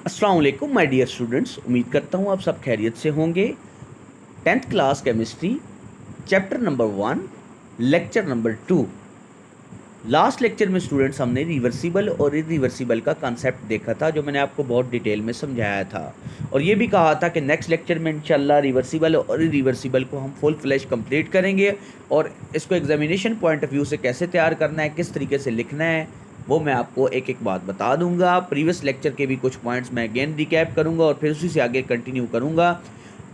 अस्सलाम वालेकुम my dear students. उम्मीद करता हूँ आप सब खैरियत से होंगे। 10th class chemistry chapter number 1 lecture number 2। Last lecture में स्टूडेंट्स हमने रिवर्सिबल और इरिवर्सिबल का कॉन्सेप्ट देखा था, जो मैंने आपको बहुत डिटेल में समझाया था, और ये भी कहा था कि नेक्स्ट लेक्चर में इंशाल्लाह रिवर्सिबल और इरिवर्सिबल को हम फुल फ्लैश कंप्लीट करेंगे, और इसको एग्जामिनेशन पॉइंट ऑफ व्यू से कैसे तैयार करना है, किस तरीके से लिखना है, वो मैं आपको एक एक बात बता दूंगा। प्रीवियस लेक्चर के भी कुछ पॉइंट्स मैं अगेन रिकैप करूंगा और फिर उसी से आगे कंटिन्यू करूंगा।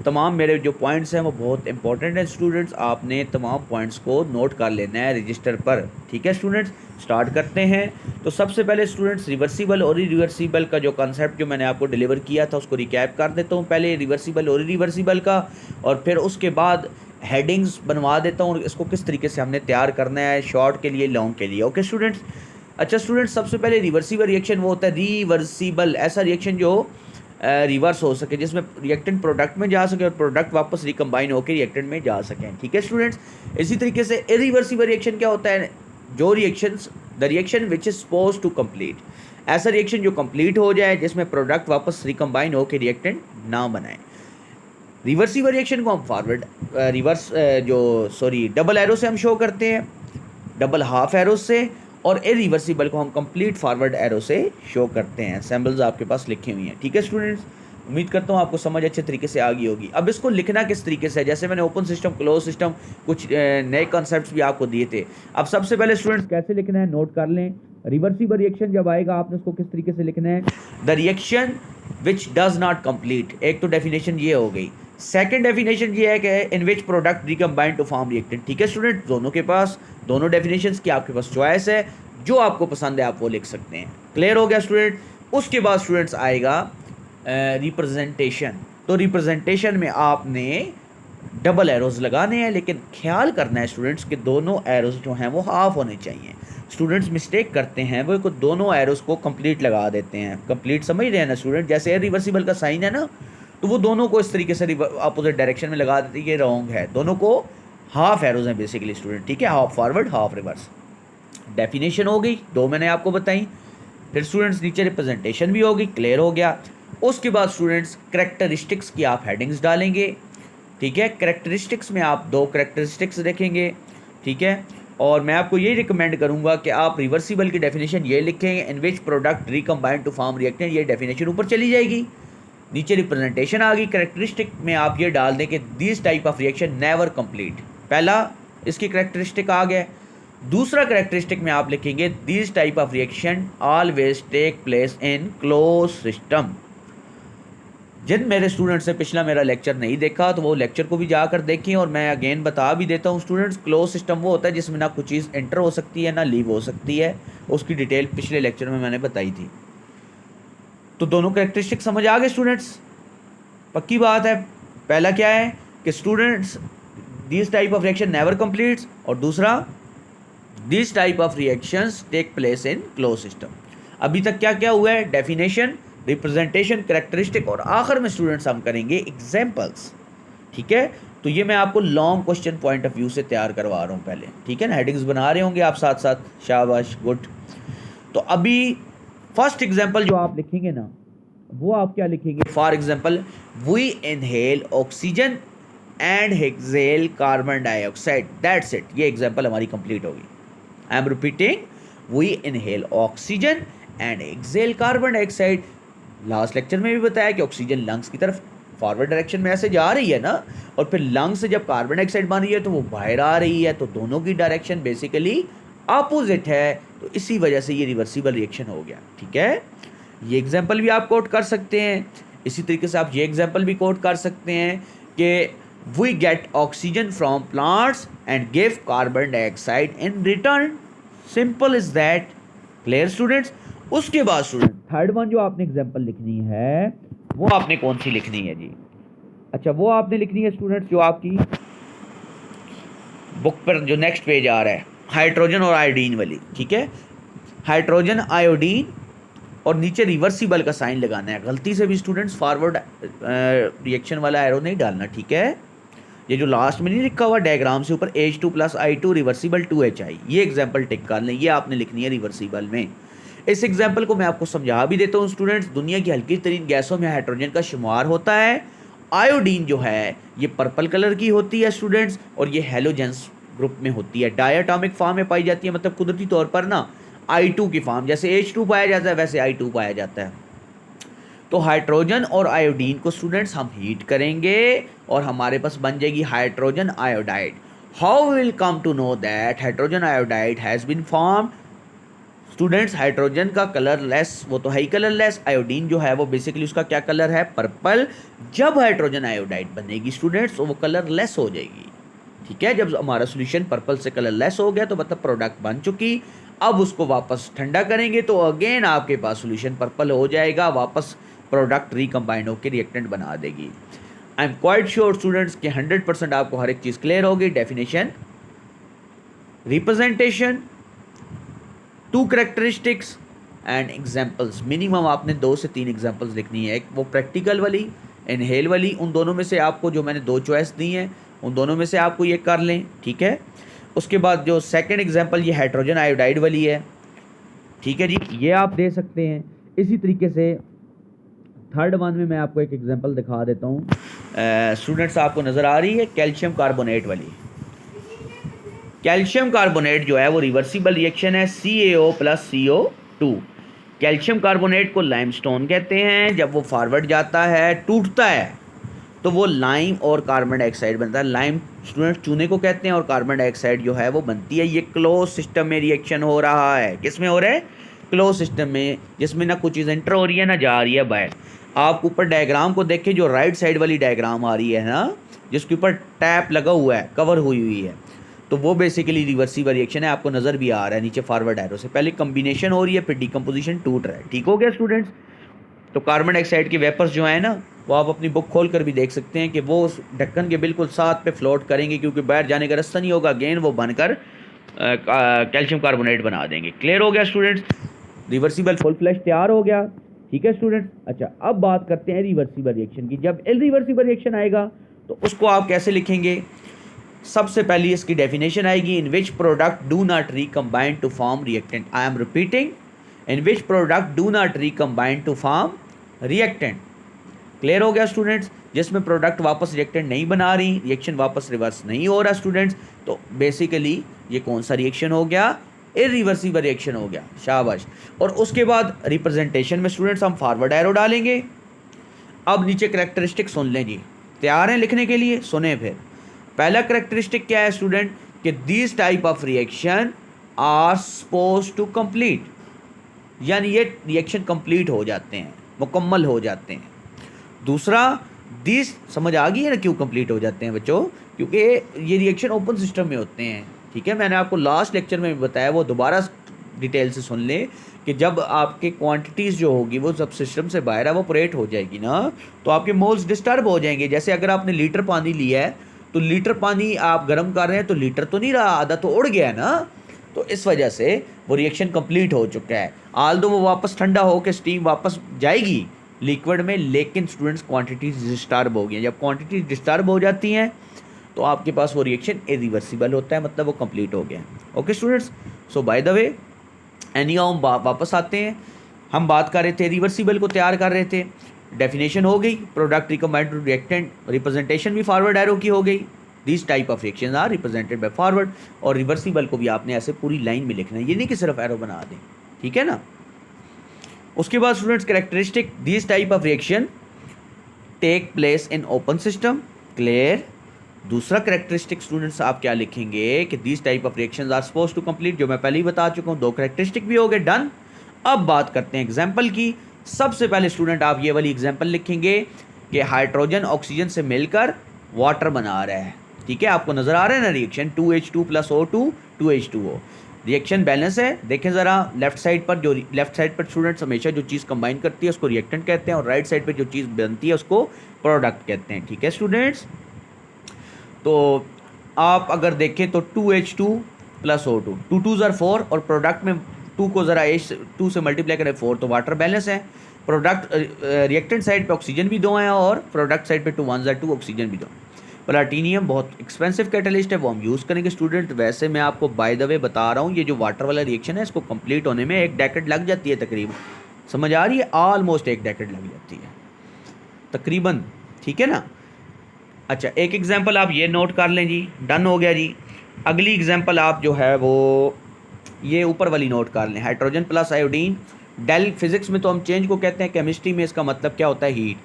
तमाम मेरे जो पॉइंट्स हैं वो बहुत इंपॉर्टेंट हैं स्टूडेंट्स, आपने तमाम पॉइंट्स को नोट कर लेना है रजिस्टर पर। ठीक है स्टूडेंट्स, स्टार्ट करते हैं। तो सबसे पहले स्टूडेंट्स रिवर्सिबल और इरिवर्सिबल का जो कॉन्सेप्ट जो मैंने आपको डिलीवर किया था उसको रिकैप कर देता हूँ, पहले रिवर्सिबल और इरिवर्सिबल का, और फिर उसके बाद हेडिंग्स बनवा देता हूँ इसको किस तरीके से हमने तैयार करना है, शॉर्ट के लिए, लॉन्ग के लिए। Okay students. अच्छा स्टूडेंट्स, सबसे पहले रिवर्सिबल रिएक्शन वो होता है रिवर्सिबल, ऐसा रिएक्शन जो रिवर्स हो सके, जिसमें रिएक्टेंट प्रोडक्ट में जा सके और प्रोडक्ट वापस रिकम्बाइन होकर रिएक्टेंट में जा सकें। ठीक है स्टूडेंट्स। इसी तरीके से इरिवर्सिबल रिएक्शन क्या होता है, जो reactions the reaction which is suppose to complete, ऐसा रिएक्शन जो कंप्लीट हो जाए जिसमें प्रोडक्ट वापस रिकम्बाइन होकर रिएक्टेंट ना बनाए। रिवर्सिबल रिएक्शन को हम फॉरवर्ड रिवर्स डबल एरो से हम शो करते हैं, डबल हाफ एरो से, और इरिवर्सिबल को हम कंप्लीट फॉरवर्ड एरो से शो करते हैं। सैम्पल्स आपके पास लिखे हुए हैं। ठीक है स्टूडेंट्स, उम्मीद करता हूँ आपको समझ अच्छे तरीके से आ गई होगी। अब इसको लिखना किस तरीके से है, जैसे मैंने ओपन सिस्टम, क्लोज सिस्टम, कुछ नए कॉन्सेप्ट्स भी आपको दिए थे। अब सबसे पहले स्टूडेंट्स कैसे लिखना है नोट कर लें। रिवर्सिबल रिएक्शन जब आएगा आपने उसको किस तरीके से लिखना है, the reaction which does not complete. एक तो डेफिनेशन ये हो गई। सेकंड डेफिनेशन ये है कि in which product recombine to form reactant. ठीक है स्टूडेंट, दोनों के पास दोनों डेफिनेशंस की आपके पास चॉइस है, जो आपको पसंद है आप वो लिख सकते हैं। क्लियर हो गया स्टूडेंट। उसके बाद स्टूडेंट्स आएगा रिप्रेजेंटेशन। तो रिप्रेजेंटेशन में आपने डबल एरोज लगाने हैं, लेकिन ख्याल करना है स्टूडेंट्स कि दोनों एरोज जो हैं वो हाफ होने चाहिए। स्टूडेंट्स मिस्टेक करते हैं, वो को दोनों एरोज को कंप्लीट लगा देते हैं। कंप्लीट समझ रहे हैं ना स्टूडेंट, जैसे रिवर्सिबल का साइन है ना, तो वो दोनों को इस तरीके से अपोजिट डायरेक्शन में लगा देते हैं, ये रॉन्ग है। दोनों को हाफ एरोज हैं बेसिकली स्टूडेंट। ठीक है, half forward half reverse. Definition हो गई, दो मैंने आपको बताई। फिर स्टूडेंट्स नीचे रिप्रेजेंटेशन भी होगी, क्लियर हो गया। उसके बाद स्टूडेंट्स करेक्टरिस्टिक्स की आप हेडिंग्स डालेंगे। ठीक है, करेक्टरिस्टिक्स में आप दो करेक्टरिस्टिक्स देखेंगे। ठीक है, और मैं आपको यही रिकमेंड करूंगा कि आप रिवर्सिबल की डेफिनेशन ये लिखेंगे, in which product recombine to form reactant. ये डेफिनेशन ऊपर चली जाएगी, नीचे रिप्रेजेंटेशन आ गई। करेक्टरिस्टिक में आप ये डाल दें कि this type of reaction never complete. पहला इसकी करेक्टरिस्टिक आ गया। दूसरा करेक्टरिस्टिक में आप लिखेंगे this type of reaction always take place in close system. जिन मेरे स्टूडेंट्स ने पिछला मेरा लेक्चर नहीं देखा तो वो लेक्चर को भी जाकर देखें, और मैं अगेन बता भी देता हूँ स्टूडेंट्स, क्लोज सिस्टम वो होता है जिसमें ना कुछ चीज़ एंटर हो सकती है ना लीव हो सकती है। उसकी डिटेल पिछले लेक्चर में मैंने बताई थी। तो दोनों कैरेक्टरिस्टिक समझ आ गए स्टूडेंट्स, पक्की बात है। पहला क्या है कि students this type of reaction never completes, और दूसरा this type of reactions take place in close system. अभी तक क्या क्या हुआ है, डेफिनेशन, रिप्रेजेंटेशन, कैरेक्टरिस्टिक, और आखिर में स्टूडेंट्स हम करेंगे एग्जाम्पल्स। ठीक है, तो ये मैं आपको long question point of view से तैयार करवा रहा हूँ पहले। ठीक है ना, हेडिंग्स बना रहे होंगे आप साथ साथ, शाबाश, गुड। तो अभी फर्स्ट एग्जाम्पल जो आप लिखेंगे ना, वो आप क्या लिखेंगे, for example we inhale oxygen and exhale carbon dioxide, that's it. ये एग्जाम्पल हमारी कंप्लीट होगी। I am repeating, we inhale oxygen and exhale carbon dioxide. Last lecture में भी बताया कि ऑक्सीजन लंग्स की तरफ फॉरवर्ड डायरेक्शन में ऐसे जा रही है ना, और फिर लंग्स से जब कार्बन डाइऑक्साइड बन रही है तो वो बाहर आ रही है, तो दोनों की डायरेक्शन बेसिकली अपोजिट है, तो इसी वजह से ये रिवर्सिबल रिएक्शन हो गया। ठीक है, ये एग्जाम्पल भी आप कोट कर सकते हैं। इसी तरीके से आप ये एग्जाम्पल भी कोट कर सकते हैं कि we get oxygen from plants and give carbon dioxide in return. Simple is that. Clear students. उसके बाद स्टूडेंट थर्ड वन जो आपने एग्जाम्पल लिखनी है वो आपने कौन सी लिखनी है जी? अच्छा, वो आपने लिखनी है स्टूडेंट्स जो आपकी बुक पर जो नेक्स्ट पेज आ रहा है, हाइड्रोजन और आयोडीन वाली। ठीक है, हाइड्रोजन, आयोडीन, और नीचे रिवर्सिबल का साइन लगाना है। गलती से भी स्टूडेंट्स फॉरवर्ड रिएक्शन वाला एरो नहीं डालना। ठीक है, ये जो लास्ट में नहीं लिखा हुआ डायग्राम से ऊपर H2 + I2 रिवर्सिबल 2HI, ये एग्जाम्पल टिक कर लें, ये आपने लिखनी है रिवर्सिबल में। इस एग्जाम्पल को मैं आपको समझा भी देता हूँ स्टूडेंट्स। दुनिया की हल्की तरीन गैसों में हाइड्रोजन का शुमार होता है। आयोडीन जो है ये पर्पल कलर की होती है स्टूडेंट्स, और ये हेलोजेंस ग्रुप में होती है, डायटॉमिक फॉर्म में पाई जाती है, मतलब कुदरती तौर पर ना I2 की फॉर्म, जैसे H2 पाया जाता है वैसे I2 पाया जाता है। तो हाइड्रोजन और आयोडीन को स्टूडेंट्स हम हीट करेंगे और हमारे पास बन जाएगी hydrogen iodide. How will come to know that hydrogen iodide has been form? Students, hydrogen का कलरलेस, वो तो है ही कलरलेस, आयोडीन जो है वो बेसिकली उसका क्या कलर है? पर्पल। जब हाइड्रोजन आयोडाइड बनेगी स्टूडेंट्स तो वो कलरलेस हो जाएगी, ठीक है। जब हमारा सोल्यूशन पर्पल से कलरलेस हो गया तो मतलब प्रोडक्ट बन चुकी। अब उसको वापस ठंडा करेंगे तो अगेन आपके पास सोल्यूशन पर्पल हो जाएगा, वापस प्रोडक्ट रिकम्बाइंड होकर रिएक्टेंट बना देगी। I am quite sure students कि 100% आपको हर एक चीज़ क्लियर होगी। Definition, representation, to characteristics and examples. Minimum आपने 2 से 3 एग्जाम्पल्स लिखनी है, एक वो प्रैक्टिकल वाली, इनहेल वाली। उन दोनों में से आपको, जो मैंने 2 चॉइस दी हैं उन दोनों में से आपको ये कर लें, ठीक है। उसके बाद जो सेकंड एग्जांपल ये हाइड्रोजन आयोडाइड वाली है, ठीक है जी, ये आप दे सकते हैं। इसी तरीके से थर्ड वन में मैं आपको एक एग्जांपल दिखा देता हूँ। स्टूडेंट्स, आपको नज़र आ रही है कैल्शियम कार्बोनेट वाली। कैल्शियम कार्बोनेट जो है वो रिवर्सिबल रिएक्शन है, CaO + CO2। कैल्शियम कार्बोनेट को लाइमस्टोन कहते हैं। जब वो फॉरवर्ड जाता है, टूटता है, तो वो लाइम और कार्बन डाइऑक्साइड बनता है। लाइम स्टूडेंट चूने को कहते हैं और कार्बन डाइऑक्साइड जो है वो बनती है। ये क्लोज सिस्टम में रिएक्शन हो रहा है। किस में हो रहा है? क्लोज सिस्टम में, जिसमें ना कुछ चीज़ एंटर हो रही है ना जा रही है बाहर। आप ऊपर डायग्राम को देखें, जो राइट साइड वाली डायग्राम आ रही है ना, जिसके ऊपर टैप लगा हुआ है, कवर हुई है, तो वो बेसिकली रिवर्सिबल रिएक्शन है। आपको नज़र भी आ रहा है नीचे फॉरवर्ड एरो से, पहले कम्बिनेशन हो रही है, फिर डिकम्पोजिशन टूट रहा है। ठीक हो गया स्टूडेंट्स? तो कार्बन डाइऑक्साइड के वेपर्स जो है ना, वो आप अपनी बुक खोल कर भी देख सकते हैं कि वो उस ढक्कन के बिल्कुल साथ पे फ्लोट करेंगे, क्योंकि बाहर जाने का रास्ता नहीं होगा। अगेन वो बनकर कैल्शियम कार्बोनेट बना देंगे। क्लियर हो गया स्टूडेंट्स? रिवर्सिबल फुल फ्लैश तैयार हो गया, ठीक है स्टूडेंट्स। अच्छा, अब बात करते हैं रिवर्सिबल रिएक्शन की। जब इरिवर्सिबल रिएक्शन आएगा तो उसको आप कैसे लिखेंगे? सबसे पहले इसकी डेफिनेशन आएगी, in which product do not recombine to form reactant. I am repeating, in which product do not recombine to form reactant. Clear हो गया स्टूडेंट्स? जिसमें प्रोडक्ट वापस रिएक्टेंट नहीं बना रही, रिएक्शन वापस रिवर्स नहीं हो रहा स्टूडेंट्स, तो बेसिकली ये कौन सा रिएक्शन हो गया? इरिवर्सिबल रिएक्शन हो गया। शाबाश। और उसके बाद रिप्रेजेंटेशन में स्टूडेंट्स हम फॉरवर्ड एरो डालेंगे। अब नीचे कैरेक्टरिस्टिक सुन लें जी, तैयार हैं लिखने के लिए? सुने फिर। पहला कैरेक्टरिस्टिक क्या है स्टूडेंट? कि this type of reaction are suppose to complete, यानी ये रिएक्शन कंप्लीट हो जाते हैं, मुकम्मल हो जाते हैं। दूसरा, दिस, समझ आ गई है ना क्यों कंप्लीट हो जाते हैं बच्चों? क्योंकि ये रिएक्शन ओपन सिस्टम में होते हैं, ठीक है। मैंने आपको लास्ट लेक्चर में भी बताया, वो दोबारा डिटेल से सुन लें कि जब आपके क्वांटिटीज़ जो होगी वो जब सिस्टम से बाहर एवापोरेट हो जाएगी ना, तो आपके मोल्स डिस्टर्ब हो जाएंगे। जैसे अगर आपने लीटर पानी लिया है, तो लीटर पानी आप गर्म कर रहे हैं तो लीटर तो नहीं रहा, आधा तो उड़ गया ना। तो इस वजह से वो रिएक्शन कंप्लीट हो चुका है। आल दो वो वापस ठंडा होकर स्टीम वापस जाएगी लिक्विड में, लेकिन स्टूडेंट्स क्वांटिटीज डिस्टर्ब हो गई हैं। जब क्वांटिटीज डिस्टर्ब हो जाती हैं तो आपके पास वो रिएक्शन इरिवर्सिबल होता है, मतलब वो कंप्लीट हो गया। Okay students, so by the way anyhow हम वापस आते हैं। हम बात कर रहे थे रिवर्सिबल को तैयार कर रहे थे। डेफिनेशन हो गई, product recombined to reactant, representation भी फॉरवर्ड एरो की हो गई। This type of reaction are represented by forward. और रिवर्सिबल को भी आपने ऐसे पूरी लाइन में लिखना है, ये नहीं कि सिर्फ एरो बना दें, ठीक है ना। उसके बाद students characteristic, this type of reaction take place in open system. Clear? दूसरा कैरेक्टरिस्टिक स्टूडेंट्स आप क्या लिखेंगे कि this type of reactions are suppose to complete, जो मैं पहले ही बता चुका हूँ। 2 कैरेक्टरिस्टिक भी हो गए, डन। अब बात करते हैं एग्जाम्पल की। सबसे पहले स्टूडेंट आप ये वाली एग्जाम्पल लिखेंगे कि हाइड्रोजन ऑक्सीजन से मिलकर वाटर बना रहा है, ठीक है। आपको नजर आ रहा है ना reaction, 2H2 + O2 2H2O। Reaction balance है। देखें ज़रा लेफ्ट साइड पर, जो लेफ्ट साइड पर स्टूडेंट्स हमेशा जो चीज़ कंबाइन करती है उसको रिएक्टेंट कहते हैं, और राइट साइड पर जो चीज़ बनती है उसको प्रोडक्ट कहते हैं, ठीक है स्टूडेंट्स। तो आप अगर देखें तो 2H2 + O2, 2 2s are 4, और प्रोडक्ट में 2 को ज़रा 2 से मल्टीप्लाई करें 4, तो वाटर बैलेंस है। प्रोडक्ट रिएक्टेंट साइड पे ऑक्सीजन भी 2 हैं और प्रोडक्ट साइड पे 2 1s are 2 ऑक्सीजन भी 2। प्लाटीनियम बहुत एक्सपेंसिव कैटलिस्ट है, वो हम यूज़ करेंगे स्टूडेंट। वैसे मैं आपको बाय द वे बता रहा हूँ, ये जो वाटर वाला रिएक्शन है इसको कंप्लीट होने में 1 डेकेड लग जाती है तकरीबन, समझ आ रही है, ऑलमोस्ट 1 डेकेड लग जाती है तकरीबन, ठीक है ना। अच्छा, एक एग्जांपल आप ये नोट कर लें जी, डन हो गया जी। अगली एग्जांपल आप जो है वो ये ऊपर वाली नोट कर लें, हाइड्रोजन प्लस आयोडीन। डेल फिजिक्स में तो हम चेंज को कहते हैं, केमिस्ट्री में इसका मतलब क्या होता है, हीट,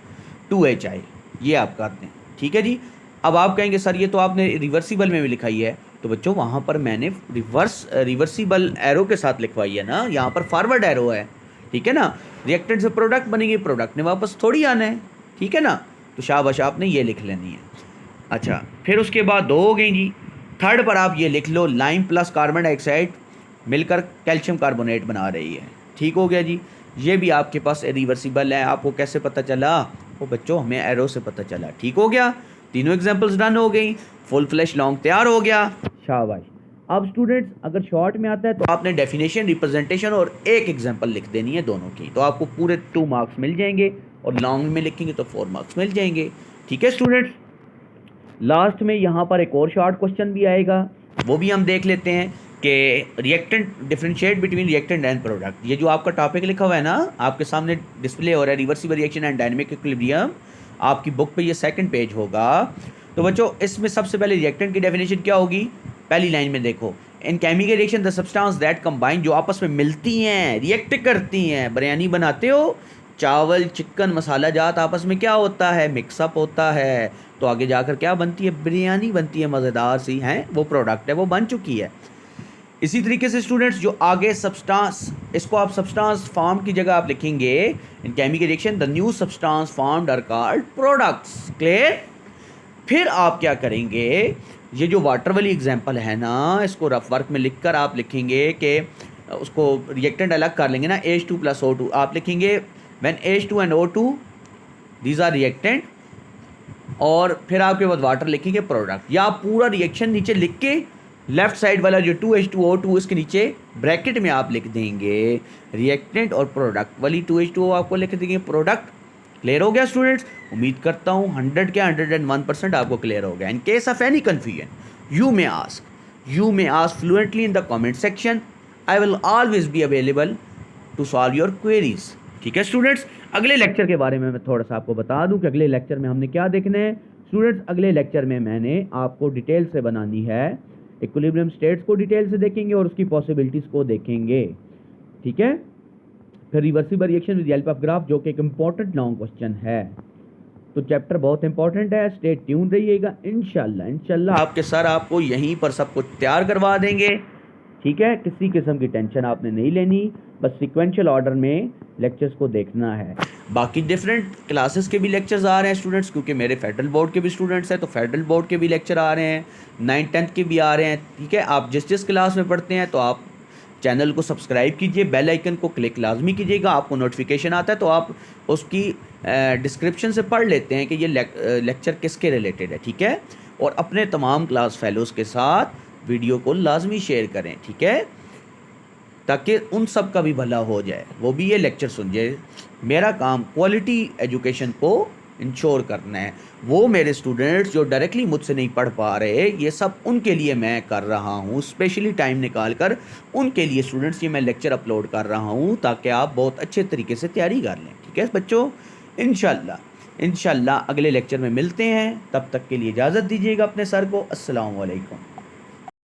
2HI, ये आप करते हैं, ठीक है जी। अब आप कहेंगे सर ये तो आपने रिवर्सिबल में भी लिखाई है, तो बच्चों वहाँ पर मैंने रिवर्सिबल एरो के साथ लिखवाई है ना, यहाँ पर फॉरवर्ड एरो है, ठीक है ना। रिएक्टेंट से प्रोडक्ट बनेगी, प्रोडक्ट ने वापस थोड़ी आना है, ठीक है ना। तो शाबाश आपने ये लिख लेनी है। अच्छा, फिर उसके बाद 2 हो गई जी। थर्ड पर आप ये लिख लो, लाइम प्लस कार्बन डाइऑक्साइड मिलकर कैल्शियम कार्बोनेट बना रही है, ठीक हो गया जी। ये भी आपके पास रिवर्सिबल है। आपको कैसे पता चला, वो बच्चों हमें एरो से पता चला, ठीक हो गया। तीनों एग्जांपल्स डन हो गई, फुल फ्लैश लॉन्ग तैयार हो गया, शाबाश। अब स्टूडेंट्स अगर शॉर्ट में आता है तो आपने डेफिनेशन, रिप्रेजेंटेशन और एक एग्जांपल लिख देनी है दोनों की, तो आपको पूरे 2 मार्क्स मिल जाएंगे, और लॉन्ग में लिखेंगे तो 4 मार्क्स मिल जाएंगे, ठीक है स्टूडेंट्स। लास्ट में यहाँ पर एक और शॉर्ट क्वेश्चन भी आएगा, वो भी हम देख लेते हैं कि reactant differentiate between reactant and product. ये जो आपका टॉपिक लिखा हुआ है ना, आपके सामने डिस्प्ले हो रहा है, reversible reaction and dynamic equilibrium, आपकी बुक पे ये 2nd पेज होगा। तो बच्चों इसमें सबसे पहले रिएक्टेंट की डेफिनेशन क्या होगी, पहली लाइन में देखो, इन chemical reaction the substance that combine, जो आपस में मिलती हैं, रिएक्ट करती हैं। बिरयानी बनाते हो, चावल, चिकन, मसाला जात आपस में क्या होता है, मिक्सअप होता है, तो आगे जाकर क्या बनती है, बिरयानी बनती है, मज़ेदार सी है, वो प्रोडक्ट है, वो बन चुकी है। इसी तरीके से स्टूडेंट्स जो आगे सब्सटेंस, इसको आप सब्सटेंस फॉर्म की जगह आप लिखेंगे in chemical reaction the new substance formed are called products, clear. फिर आप क्या करेंगे, ये जो वाटर वाली एग्जांपल है ना, इसको रफ वर्क में लिखकर आप लिखेंगे कि उसको रिएक्टेंट अलग कर लेंगे ना, H2 + O2, आप लिखेंगे when H2 and O2 these are reactant, और फिर आपके बाद वाटर लिखेंगे प्रोडक्ट, या आप पूरा रिएक्शन नीचे लिख के लेफ्ट साइड वाला जो 2H2O2 इसके नीचे ब्रैकेट में आप लिख देंगे रिएक्टेंट, और प्रोडक्ट वाली 2H2O आपको लिख देंगे प्रोडक्ट। क्लियर हो गया स्टूडेंट्स, उम्मीद करता हूँ 100 के 101% आपको क्लियर हो गया। In case of any confusion you may ask fluently in the comment section, I will always be available to solve your queries, ठीक है स्टूडेंट्स। अगले लेक्चर के बारे में मैं थोड़ा सा आपको बता दूं कि अगले लेक्चर में हमने क्या देखना है स्टूडेंट्स। अगले लेक्चर में मैंने आपको डिटेल से बनानी है, इक्विलिब्रियम स्टेट्स को डिटेल से देखेंगे और उसकी पॉसिबिलिटीज़ को देखेंगे, ठीक है। फिर reversible reaction with help of graph, जो कि एक इम्पॉर्टेंट लॉन्ग क्वेश्चन है, तो चैप्टर बहुत इंपॉर्टेंट है, स्टे ट्यून रहिएगा। इंशाल्लाह आपके सर आपको यहीं पर सब कुछ तैयार करवा देंगे, ठीक है। किसी किस्म की टेंशन आपने नहीं लेनी, बस सिक्वेंशियल ऑर्डर में लेक्चर्स को देखना है। बाकी डिफरेंट क्लासेस के भी लेक्चर्स आ रहे हैं स्टूडेंट्स, क्योंकि मेरे फेडरल बोर्ड के भी स्टूडेंट्स हैं, तो फेडरल बोर्ड के भी लेक्चर आ रहे हैं, 9th-10th के भी आ रहे हैं, ठीक है। आप जिस जिस क्लास में पढ़ते हैं तो आप चैनल को सब्सक्राइब कीजिए, बेल आइकन को क्लिक लाजमी कीजिएगा, आपको नोटिफिकेशन आता है तो आप उसकी डिस्क्रिप्शन से पढ़ लेते हैं कि ये लेक्चर किसके रिलेटेड है, ठीक है। और अपने तमाम क्लास फेलोज़ के साथ वीडियो को लाजमी शेयर करें, ठीक है, ताकि उन सब का भी भला हो जाए, वो भी ये लेक्चर सुन जाए। मेरा काम क्वालिटी एजुकेशन को इंश्योर करना है। वो मेरे स्टूडेंट्स जो डायरेक्टली मुझसे नहीं पढ़ पा रहे, ये सब उनके लिए मैं कर रहा हूँ, स्पेशली टाइम निकाल कर उनके लिए स्टूडेंट्स ये मैं लेक्चर अपलोड कर रहा हूँ, ताकि आप बहुत अच्छे तरीके से तैयारी कर लें, ठीक है बच्चों। इंशाल्लाह अगले लेक्चर में मिलते हैं, तब तक के लिए इजाज़त दीजिएगा अपने सर को। अस्सलाम वालेकुम।